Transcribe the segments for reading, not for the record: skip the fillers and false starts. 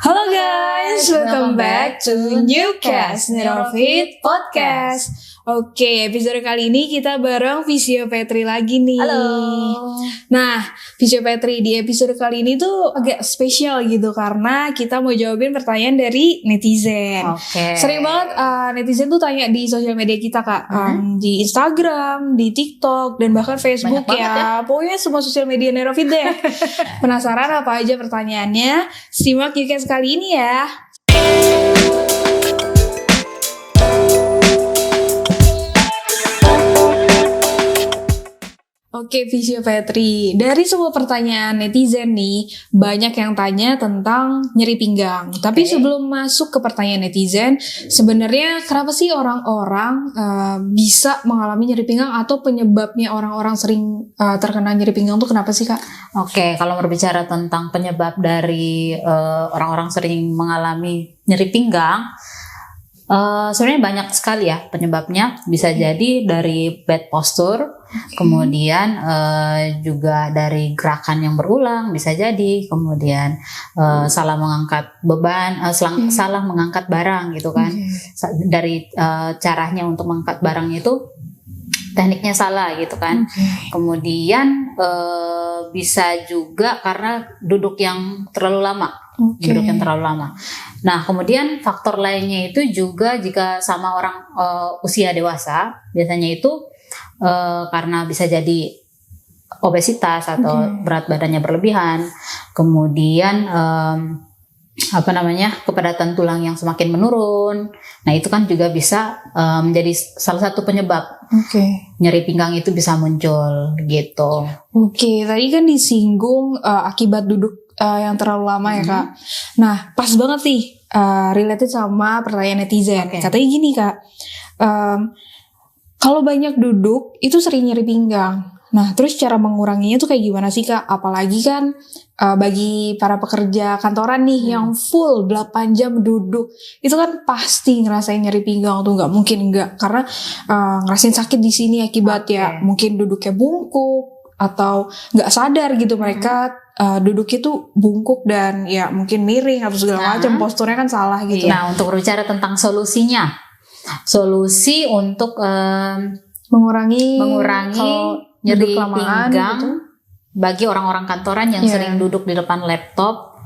Halo guys, welcome back to Newcast Neurofit Podcast. Oke, episode kali ini kita bareng Visio Petri lagi nih. Halo. Nah, Visio Petri di episode kali ini tuh agak spesial gitu karena kita mau jawabin pertanyaan dari netizen. Oke. Sering banget netizen tuh tanya di sosial media kita Kak, di Instagram, di TikTok, dan bahkan Facebook ya. Pokoknya semua sosial media Neurofit deh. Penasaran apa aja pertanyaannya? Simak Newcast kali ini ya. Oke, Visio Petri. Dari semua pertanyaan netizen nih, banyak yang tanya tentang nyeri pinggang. Tapi sebelum masuk ke pertanyaan netizen, sebenarnya kenapa sih orang-orang bisa mengalami nyeri pinggang atau penyebabnya orang-orang sering terkena nyeri pinggang tuh kenapa sih Kak? Oke, kalau berbicara tentang penyebab dari orang-orang sering mengalami nyeri pinggang, sebenarnya banyak sekali ya penyebabnya. Bisa jadi dari bad posture, kemudian juga dari gerakan yang berulang, bisa jadi kemudian salah mengangkat beban, salah mengangkat barang gitu kan. Dari caranya untuk mengangkat barang itu tekniknya salah gitu kan. Kemudian bisa juga karena duduk yang terlalu lama. Duduk yang terlalu lama. Nah, kemudian faktor lainnya itu juga jika sama orang usia dewasa, biasanya itu karena bisa jadi obesitas atau berat badannya berlebihan, kemudian kepadatan tulang yang semakin menurun. Nah, itu kan juga bisa menjadi salah satu penyebab nyeri pinggang itu bisa muncul gitu. Oke, tadi kan disinggung akibat duduk yang terlalu lama ya Kak. Nah, pas banget sih related sama pertanyaan netizen. Katanya gini Kak, kalau banyak duduk itu sering nyeri pinggang. Nah, terus cara menguranginya tuh kayak gimana sih Kak? Apalagi kan bagi para pekerja kantoran nih yang full 8 jam duduk, itu kan pasti ngerasain nyeri pinggang tuh, nggak mungkin enggak. Karena ngerasain sakit di sini akibat ya mungkin duduknya bungkuk atau nggak sadar gitu mereka duduknya tuh bungkuk dan ya mungkin miring atau segala macam, posturnya kan salah gitu. Nah, untuk berbicara tentang solusinya, solusi untuk mengurangi nyeri pinggang gitu, bagi orang-orang kantoran yang sering duduk di depan laptop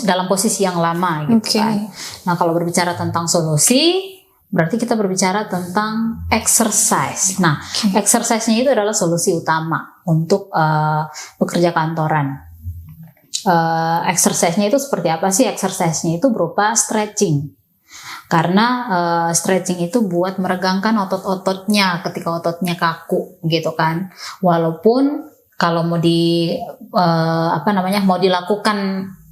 dalam posisi yang lama gitu kan. Nah, kalau berbicara tentang solusi, berarti kita berbicara tentang exercise. Nah, exercise-nya itu adalah solusi utama untuk pekerja kantoran. Exercise-nya itu seperti apa sih? Exercise-nya itu berupa stretching. Karena stretching itu buat meregangkan otot-ototnya ketika ototnya kaku gitu kan. Walaupun kalau mau mau dilakukan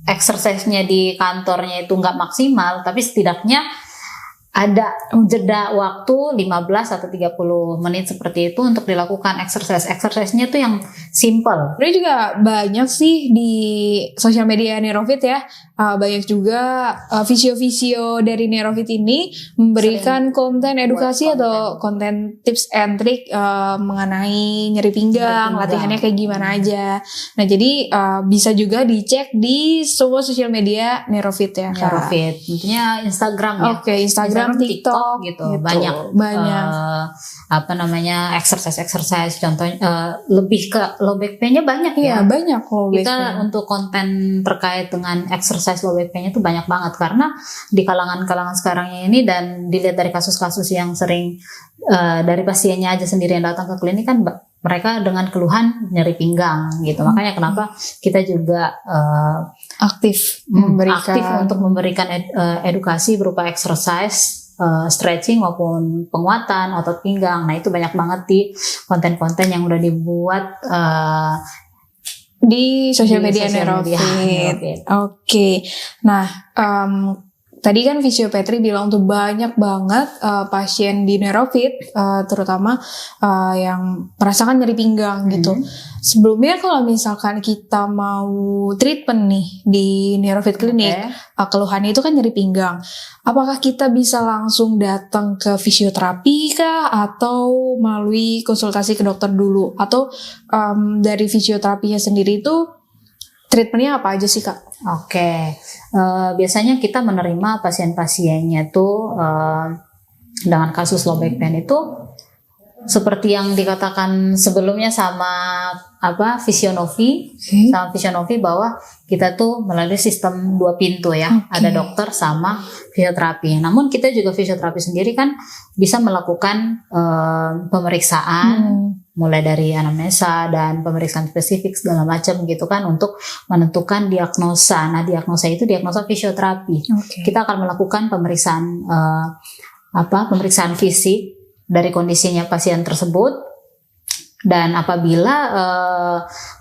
exercise-nya di kantornya itu nggak maksimal, tapi setidaknya ada jeda waktu 15 atau 30 menit seperti itu untuk dilakukan exercise. Exercise-nya tuh yang simple. Ini juga banyak sih di sosial media Neurofit ya. Banyak juga visio-visio dari Neurofit ini memberikan konten edukasi atau konten tips and trick mengenai nyeri pinggang, latihannya kayak gimana aja. Nah, jadi bisa juga dicek di semua sosial media Neurofit ya. Neurofit, tentunya Instagram ya. Instagram, TikTok gitu. Banyak exercise contohnya lebih ke low back pain-nya banyak ya. Banyak low back pain. Kita untuk konten terkait dengan exercise low back pain-nya itu banyak banget karena di kalangan sekarang ini, dan dilihat dari kasus-kasus yang sering dari pasiennya aja sendiri yang datang ke klinik kan mereka dengan keluhan nyeri pinggang gitu. Makanya kenapa kita juga aktif untuk memberikan edukasi berupa exercise, stretching maupun penguatan otot pinggang. Nah, itu banyak banget di konten-konten yang udah dibuat di sosial media Neurofit. Oke. Nah, tadi kan Visio Petri bilang tuh banyak banget pasien di Neurofit, terutama yang merasakan nyeri pinggang gitu. Sebelumnya kalau misalkan kita mau treatment nih di Neurofit Clinic, keluhannya itu kan nyeri pinggang. Apakah kita bisa langsung datang ke fisioterapi kah? Atau melalui konsultasi ke dokter dulu? Atau dari fisioterapinya sendiri itu treatmentnya apa aja sih Kak? Oke. Biasanya kita menerima pasien-pasiennya tuh dengan kasus low back pain itu seperti yang dikatakan sebelumnya sama Fisionovi, sama Fisionovi, bahwa kita tuh melalui sistem 2 pintu ya. Ada dokter sama fisioterapi. Namun kita juga fisioterapi sendiri kan bisa melakukan pemeriksaan mulai dari anamnesa dan pemeriksaan spesifik segala macam gitu kan, untuk menentukan diagnosa. Nah, diagnosa itu diagnosa fisioterapi. Kita akan melakukan pemeriksaan pemeriksaan fisik dari kondisinya pasien tersebut, dan apabila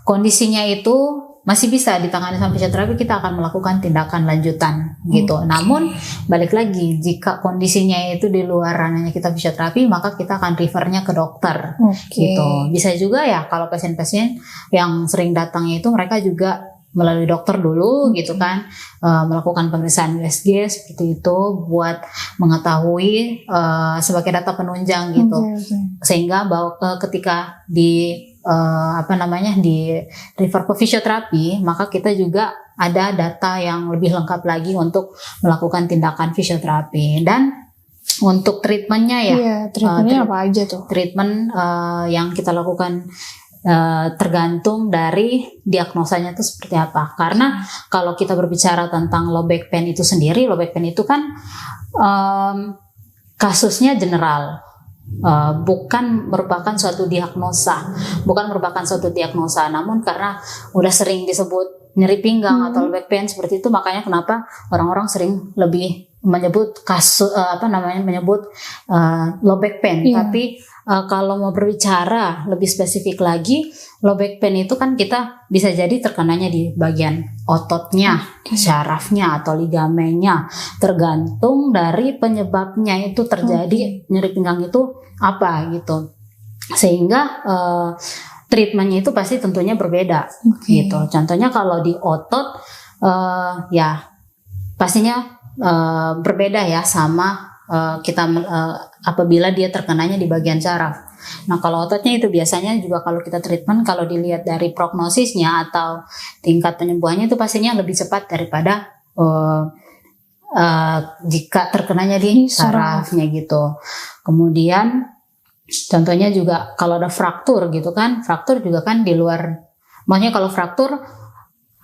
kondisinya itu masih bisa ditangani sama fisioterapi, kita akan melakukan tindakan lanjutan gitu. Namun balik lagi, jika kondisinya itu di luar ranahnya kita fisioterapi, maka kita akan refernya ke dokter gitu. Bisa juga ya kalau pasien-pasien yang sering datangnya itu mereka juga melalui dokter dulu gitu kan, melakukan pemeriksaan USG seperti itu buat mengetahui sebagai data penunjang gitu. Sehingga bahwa ketika di di refer ke fisioterapi, maka kita juga ada data yang lebih lengkap lagi untuk melakukan tindakan fisioterapi. Dan untuk treatmentnya ya, treatmentnya apa aja tuh? Treatment yang kita lakukan tergantung dari diagnosanya itu seperti apa. Karena kalau kita berbicara tentang low back pain itu sendiri, low back pain itu kan kasusnya general, bukan merupakan suatu diagnosa, namun karena udah sering disebut nyeri pinggang atau low back pain seperti itu, makanya kenapa orang-orang sering lebih menyebut low back pain. Tapi kalau mau berbicara lebih spesifik lagi, low back pain itu kan kita bisa jadi terkenanya di bagian ototnya, syarafnya atau ligamennya, tergantung dari penyebabnya itu terjadi nyeri pinggang itu apa gitu. Sehingga treatmentnya itu pasti tentunya berbeda gitu. Contohnya kalau di otot ya pastinya berbeda ya sama kita apabila dia terkenanya di bagian syaraf. Nah, kalau ototnya itu biasanya juga kalau kita treatment, kalau dilihat dari prognosisnya atau tingkat penyembuhannya itu pastinya lebih cepat daripada jika terkenanya di syarafnya gitu. Kemudian contohnya juga kalau ada fraktur gitu kan, fraktur juga kan di luar, maksudnya kalau fraktur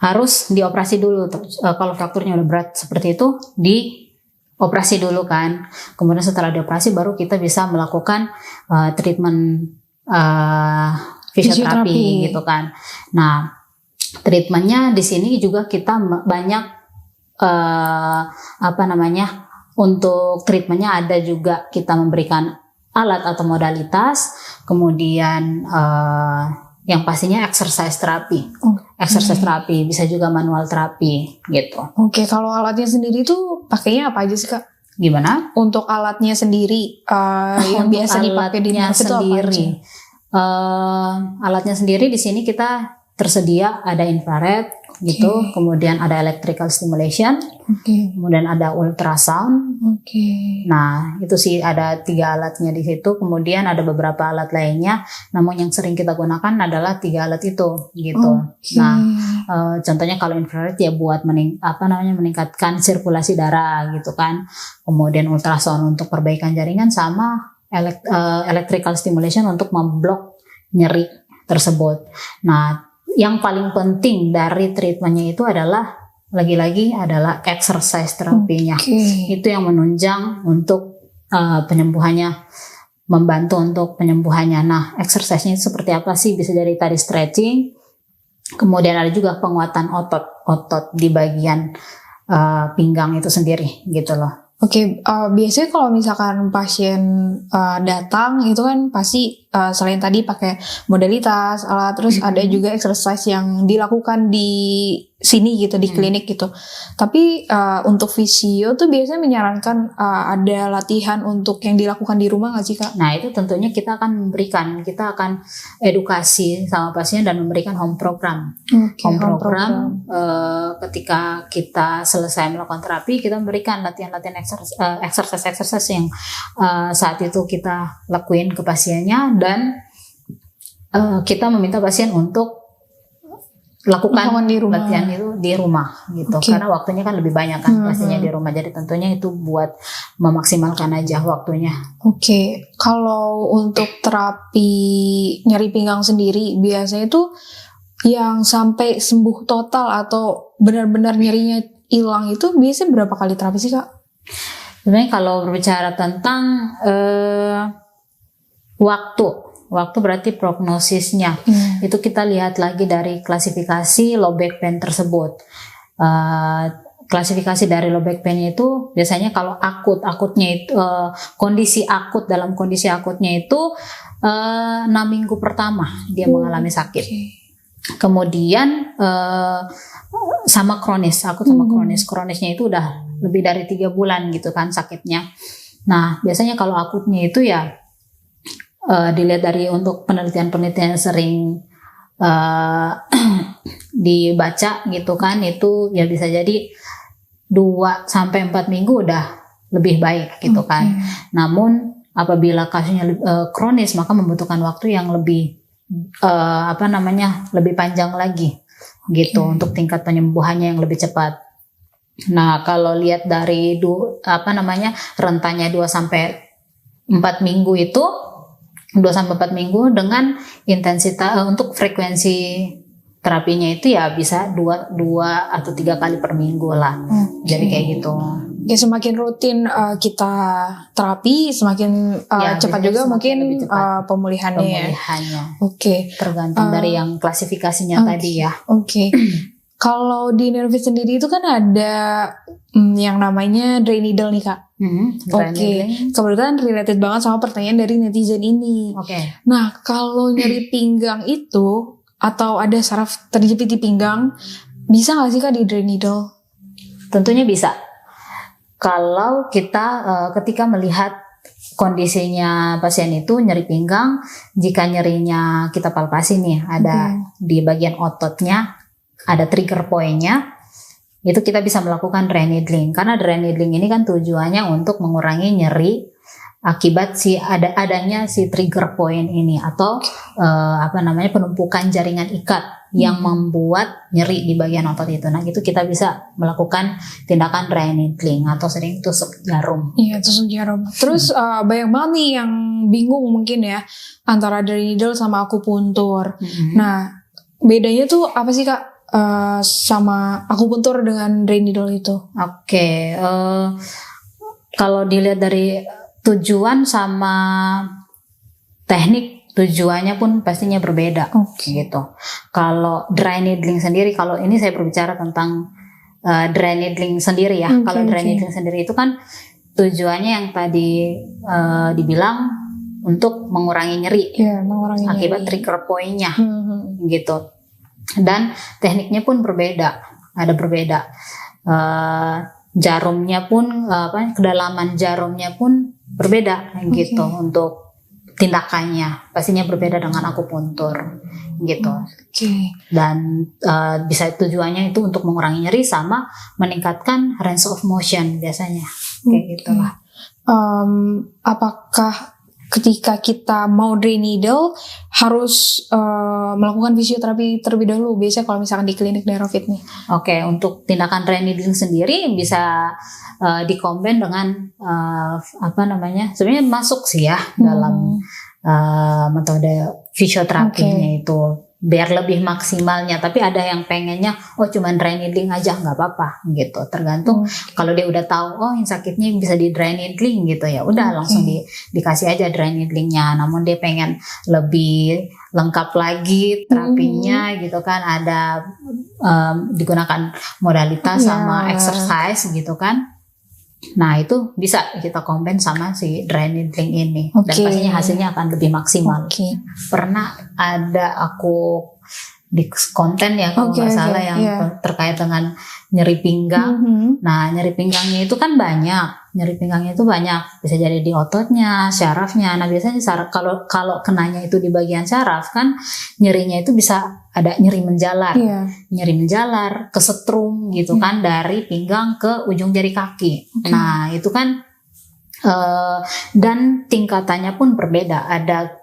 harus dioperasi dulu. Kalau frakturnya udah berat seperti itu, dioperasi dulu kan. Kemudian setelah dioperasi baru kita bisa melakukan treatment fisioterapi gitu kan. Nah, treatmentnya di sini juga kita banyak untuk treatmentnya ada juga kita memberikan alat atau modalitas, kemudian yang pastinya exercise terapi. Exercise terapi, bisa juga manual terapi gitu. Kalau alatnya sendiri tuh pakainya apa aja sih Kak? Gimana? Untuk alatnya sendiri yang biasa dipakai di nurse itu apa aja? Alatnya sendiri di sini kita tersedia ada infrared gitu, kemudian ada electrical stimulation, kemudian ada ultrasound. Nah, itu sih ada 3 alatnya di situ. Kemudian ada beberapa alat lainnya, namun yang sering kita gunakan adalah 3 alat itu gitu. Nah, contohnya kalau infrared ya buat meningkatkan sirkulasi darah gitu kan. Kemudian ultrasound untuk perbaikan jaringan, sama electrical stimulation untuk memblok nyeri tersebut. Nah, yang paling penting dari treatmentnya itu adalah lagi-lagi adalah exercise terapinya. Itu yang menunjang untuk penyembuhannya, membantu untuk penyembuhannya. Nah, exercise-nya seperti apa sih? Bisa dari tadi stretching, kemudian ada juga penguatan otot di bagian pinggang itu sendiri gitu loh. Biasanya kalau misalkan pasien datang itu kan pasti selain tadi pakai modalitas alat, terus ada juga exercise yang dilakukan di sini gitu, di klinik gitu. Tapi untuk fisio tuh biasanya menyarankan ada latihan untuk yang dilakukan di rumah nggak sih Kak? Nah, itu tentunya kita akan edukasi sama pasien dan memberikan home program. Home program. Ketika kita selesai melakukan terapi, kita memberikan latihan-latihan exercise yang saat itu kita lakuin ke pasiennya, dan kita meminta pasien untuk lakukan di rumah. latihan itu di rumah gitu. Karena waktunya kan lebih banyak kan pastinya di rumah. Jadi tentunya itu buat memaksimalkan aja waktunya. Kalau untuk terapi nyeri pinggang sendiri biasanya itu yang sampai sembuh total atau benar-benar nyerinya hilang itu biasanya berapa kali terapi sih Kak? Sebenarnya kalau berbicara tentang waktu berarti prognosisnya itu kita lihat lagi dari klasifikasi low back pain tersebut. Klasifikasi dari low back pain itu biasanya kalau akutnya itu kondisi akutnya itu 6 minggu pertama dia mengalami sakit. Kemudian sama kronis, kronisnya itu udah lebih dari 3 bulan gitu kan sakitnya. Nah biasanya kalau akutnya itu ya dilihat dari untuk penelitian sering dibaca gitu kan, itu ya bisa jadi 2-4 minggu udah lebih baik gitu kan. Namun apabila kasusnya kronis maka membutuhkan waktu yang lebih lebih panjang lagi gitu untuk tingkat penyembuhannya yang lebih cepat. Nah kalau lihat dari rentannya 2-4 minggu itu 2-4 minggu dengan intensitas untuk frekuensi terapinya itu ya bisa 2 atau 3 kali per minggu lah. Jadi kayak gitu. Ya semakin rutin kita terapi semakin cepat juga mungkin pemulihannya. Tergantung dari yang klasifikasinya tadi ya. Kalau di Nervist sendiri itu kan ada yang namanya dry needle nih Kak. Kebetulan related banget sama pertanyaan dari netizen ini. Nah kalau nyeri pinggang itu atau ada saraf terjepit di pinggang, bisa nggak sih Kak di dry needle? Tentunya bisa. Kalau kita ketika melihat kondisinya pasien itu nyeri pinggang, jika nyerinya kita palpasi nih ada di bagian ototnya, ada trigger point-nya, itu kita bisa melakukan dry needling. Karena dry needling ini kan tujuannya untuk mengurangi nyeri akibat adanya si trigger point ini atau penumpukan jaringan ikat yang membuat nyeri di bagian otot itu. Nah itu kita bisa melakukan tindakan dry needling atau sering tusuk jarum. Iya, tusuk jarum. Terus banyak banget nih yang bingung mungkin ya antara dry needle sama akupuntur. Nah bedanya tuh apa sih Kak? Sama akupuntur dengan dry needle itu. Kalau dilihat dari tujuan sama teknik, tujuannya pun pastinya berbeda gitu. Kalau dry needling sendiri, kalau ini saya berbicara tentang dry needling sendiri ya. Kalau dry needling sendiri itu kan tujuannya yang tadi dibilang untuk mengurangi nyeri, akibat trigger point-nya gitu. Dan tekniknya pun berbeda, jarumnya pun kedalaman jarumnya pun berbeda gitu untuk tindakannya, pastinya berbeda dengan akupuntur gitu. Dan bisa tujuannya itu untuk mengurangi nyeri sama meningkatkan range of motion biasanya kayak gitulah. Apakah ketika kita mau dry needle harus melakukan fisioterapi terlebih dahulu biasanya kalau misalkan di klinik Nerovit nih? Untuk tindakan dry needling sendiri bisa dikombin dengan sebenarnya masuk sih ya dalam metode fisioterapinya itu biar lebih maksimalnya. Tapi ada yang pengennya cuman dry needling aja nggak apa-apa gitu, tergantung. Kalau dia udah tahu yang sakitnya bisa di dry needling gitu ya udah langsung dikasih aja dry needlingnya. Namun dia pengen lebih lengkap lagi terapinya gitu kan, ada digunakan modalitas sama exercise gitu kan. Nah itu bisa kita combine sama si dry needling ini dan pastinya hasilnya akan lebih maksimal. Pernah ada aku di konten ya kalau nggak salah yang terkait dengan nyeri pinggang. Nah nyeri pinggangnya itu kan banyak. Bisa jadi di ototnya, syarafnya. Nah biasanya kalau kenanya itu di bagian syaraf kan nyerinya itu bisa ada nyeri menjalar, kesetrum gitu kan dari pinggang ke ujung jari kaki. Nah itu kan dan tingkatannya pun berbeda. Ada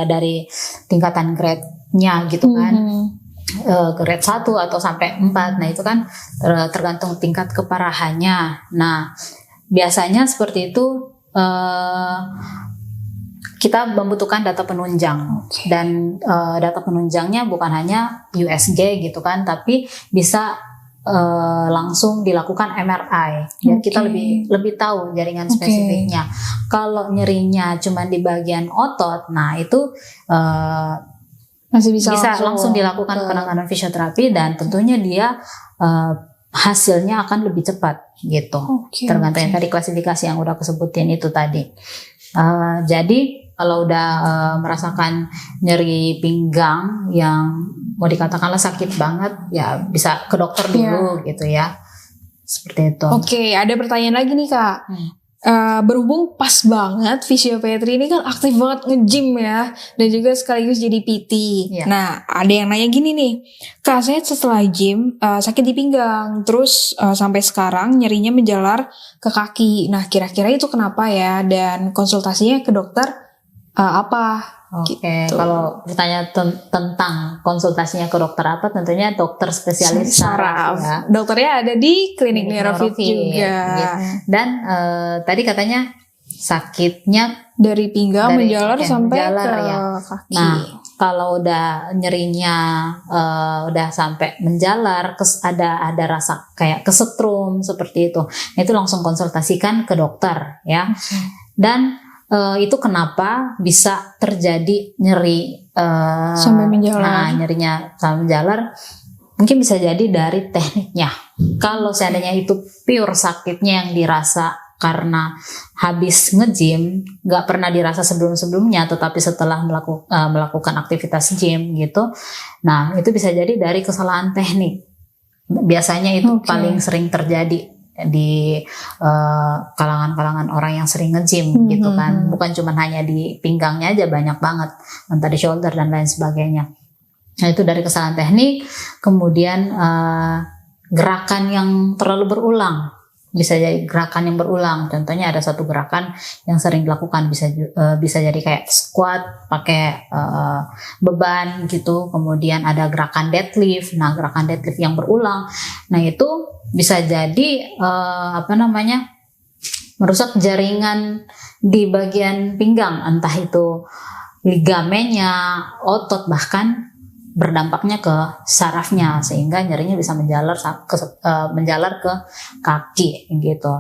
dari tingkatan grade-nya gitu kan. grade 1 atau sampai 4. Nah, itu kan tergantung tingkat keparahannya. Nah, biasanya seperti itu kita membutuhkan data penunjang. Dan data penunjangnya bukan hanya USG gitu kan, tapi bisa langsung dilakukan MRI. Biar kita lebih tahu jaringan spesifiknya. Kalau nyerinya cuma di bagian otot, nah itu masih bisa langsung dilakukan penanganan fisioterapi, dan tentunya dia hasilnya akan lebih cepat gitu. Tergantung yang tadi klasifikasi yang udah aku sebutin itu tadi. Jadi kalau udah merasakan nyeri pinggang yang mau dikatakanlah sakit banget, ya bisa ke dokter dulu gitu ya. Seperti itu. Ada pertanyaan lagi nih Kak. Berhubung pas banget Fisiopatri ini kan aktif banget nge-gym ya, dan juga sekaligus jadi PT. Nah, ada yang nanya gini nih, Kak, saya setelah gym sakit di pinggang, terus sampai sekarang nyerinya menjalar ke kaki. Nah, kira-kira itu kenapa ya? Dan konsultasinya ke dokter apa? Gitu. Kalau bertanya tentang konsultasinya ke dokter apa, tentunya dokter spesialis saraf ya. Dokternya ada di klinik Neurofit juga. Gitu. Dan tadi katanya sakitnya dari pinggang menjalar sampai ke kaki. Nah, kalau udah nyerinya udah sampai menjalar, ada rasa kayak kesetrum seperti itu, itu langsung konsultasikan ke dokter ya. Dan itu kenapa bisa terjadi nyeri sampai menjalar. Nah, nyerinya sampai menjalar mungkin bisa jadi dari tekniknya. Kalau seandainya itu pure sakitnya yang dirasa karena habis nge-gym, nggak pernah dirasa sebelum-sebelumnya, tetapi setelah melakukan aktivitas gym gitu, nah itu bisa jadi dari kesalahan teknik. Biasanya itu paling sering terjadi di kalangan orang yang sering nge-gym gitu kan. Bukan cuma hanya di pinggangnya aja, banyak banget, entah di shoulder dan lain sebagainya. Nah, itu dari kesalahan teknik. Kemudian gerakan yang terlalu berulang, bisa jadi gerakan yang berulang. Contohnya ada satu gerakan yang sering dilakukan, bisa jadi kayak squat pakai beban gitu. Kemudian ada gerakan deadlift. Nah, gerakan deadlift yang berulang, nah itu bisa jadi merusak jaringan di bagian pinggang, entah itu ligamennya, otot, bahkan berdampaknya ke sarafnya, sehingga nyerinya bisa menjalar ke kaki gitu.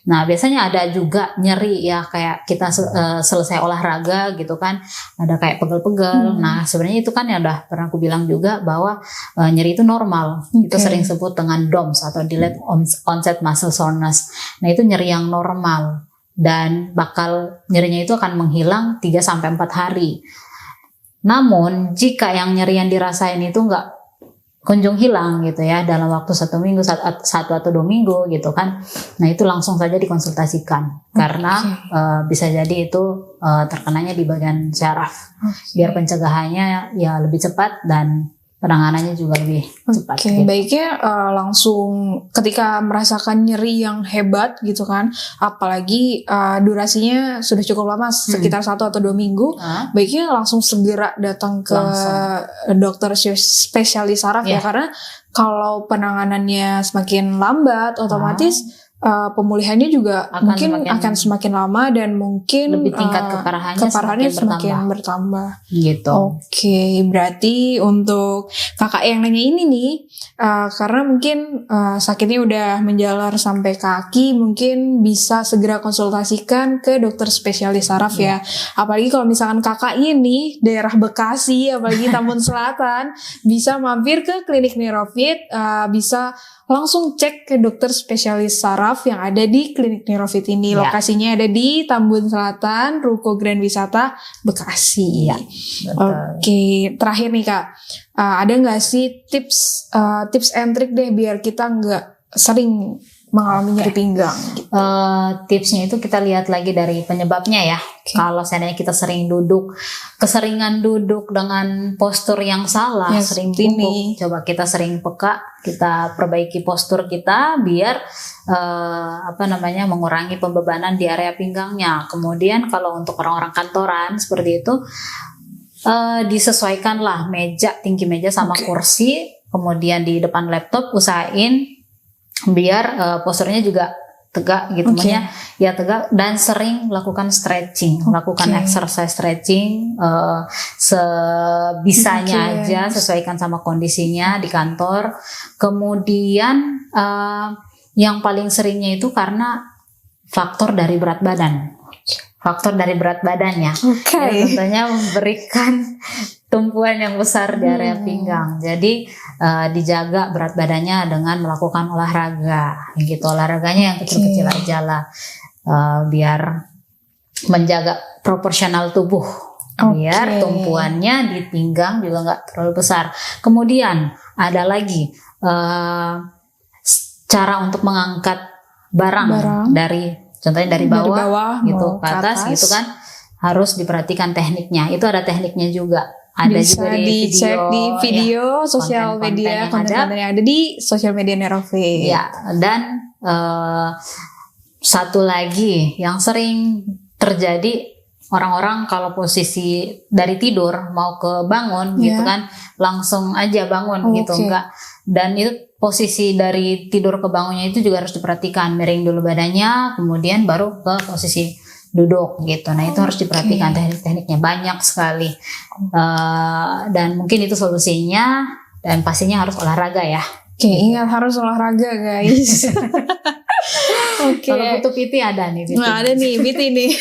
Nah, biasanya ada juga nyeri ya kayak kita selesai olahraga gitu kan, ada kayak pegel-pegel. Nah, sebenarnya itu kan yang udah pernah aku bilang juga bahwa nyeri itu normal. Itu sering sebut dengan DOMS atau Delayed Onset Muscle Soreness. Nah, itu nyeri yang normal, dan nyerinya itu akan menghilang 3-4 hari. Namun jika yang nyeri yang dirasain itu nggak kunjung hilang gitu ya dalam waktu 1 minggu, 1 atau 2 minggu gitu kan, nah itu langsung saja dikonsultasikan karena bisa jadi itu terkenanya di bagian saraf. Biar pencegahannya ya lebih cepat dan penanganannya juga lebih cepat. Gitu. Baiknya langsung ketika merasakan nyeri yang hebat gitu kan, apalagi durasinya sudah cukup lama, sekitar 1 atau 2 minggu, baiknya langsung segera datang ke dokter spesialis saraf ya, karena kalau penanganannya semakin lambat, otomatis pemulihannya juga akan semakin lama, dan mungkin lebih tingkat keparahannya semakin bertambah. Gitu. Berarti untuk kakak yang nanya ini nih, karena mungkin sakitnya udah menjalar sampai kaki, mungkin bisa segera konsultasikan ke dokter spesialis saraf ya. Apalagi kalau misalkan kakak ini daerah Bekasi, apalagi Tambun Selatan, bisa mampir ke klinik Neurofit, bisa langsung cek ke dokter spesialis saraf yang ada di klinik Neurofit ini. Lokasinya ada di Tambun Selatan, Ruko Grand Wisata, Bekasi. Terakhir nih Kak, ada nggak sih tips and trick deh biar kita nggak sering mengalami nyeri pinggang gitu. Tipsnya itu kita lihat lagi dari penyebabnya ya. Kalau seandainya kita keseringan duduk dengan postur yang salah, sering bungkuk, coba kita sering peka, kita perbaiki postur kita biar mengurangi pembebanan di area pinggangnya. Kemudian kalau untuk orang-orang kantoran seperti itu, disesuaikan lah tinggi meja sama kursi, kemudian di depan laptop usahain biar posturnya juga tegak gitu, makanya ya tegak, dan sering lakukan stretching, lakukan exercise stretching sebisanya aja, sesuaikan sama kondisinya di kantor. Kemudian yang paling seringnya itu karena faktor dari berat badannya, ya, tentunya memberikan tumpuan yang besar di area pinggang. Jadi dijaga berat badannya dengan melakukan olahraga, gitu. Olahraganya yang kecil-kecil aja lah, biar menjaga proporsional tubuh, biar tumpuannya di pinggang juga nggak terlalu besar. Kemudian ada lagi cara untuk mengangkat barang. Contohnya dari bawah gitu ke atas gitu kan, harus diperhatikan tekniknya. Itu ada tekniknya juga. Ada bisa juga dicek di video sosial media, konten-konten yang ada di sosial media Nerofit. Ya, dan satu lagi yang sering terjadi, orang-orang kalau posisi dari tidur mau ke bangun gitu kan, langsung aja bangun gitu, enggak. Dan itu posisi dari tidur ke bangunnya itu juga harus diperhatikan, miring dulu badannya, kemudian baru ke posisi duduk gitu. Nah, itu harus diperhatikan teknik-tekniknya, banyak sekali. Dan mungkin itu solusinya, dan pastinya harus olahraga ya. Ingat harus olahraga guys. Kalau butuh PT ada nih. Nah, ada nih PT nih.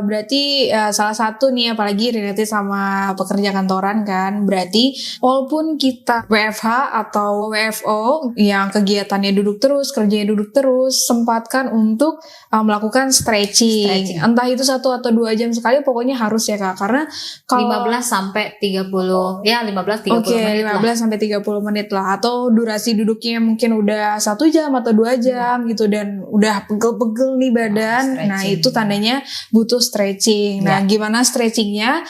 Berarti salah satu nih, apalagi related sama pekerja kantoran kan, berarti walaupun kita WFH atau WFO yang kegiatannya duduk terus, kerjanya duduk terus, sempatkan untuk melakukan stretching. Entah itu 1 atau 2 jam sekali, pokoknya harus ya Kak, karena kalau 15 sampai 30 ya 15-30 menit 15 sampai 30 menit lah, atau durasi duduknya mungkin udah 1 jam atau 2 jam gitu, dan udah pegel-pegel nih badan. Nah, itu tandanya butuh stretching. Nah, gimana stretchingnya?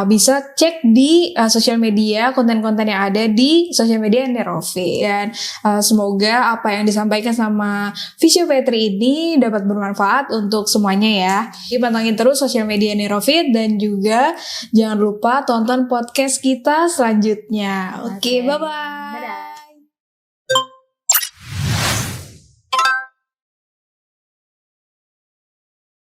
Bisa cek di sosial media, konten-konten yang ada di sosial media Nerofit. Dan semoga apa yang disampaikan sama Fisiopatri ini dapat bermanfaat untuk semuanya ya. Jadi pantengin terus sosial media Nerofit, dan juga jangan lupa tonton podcast kita selanjutnya. Oke, bye-bye.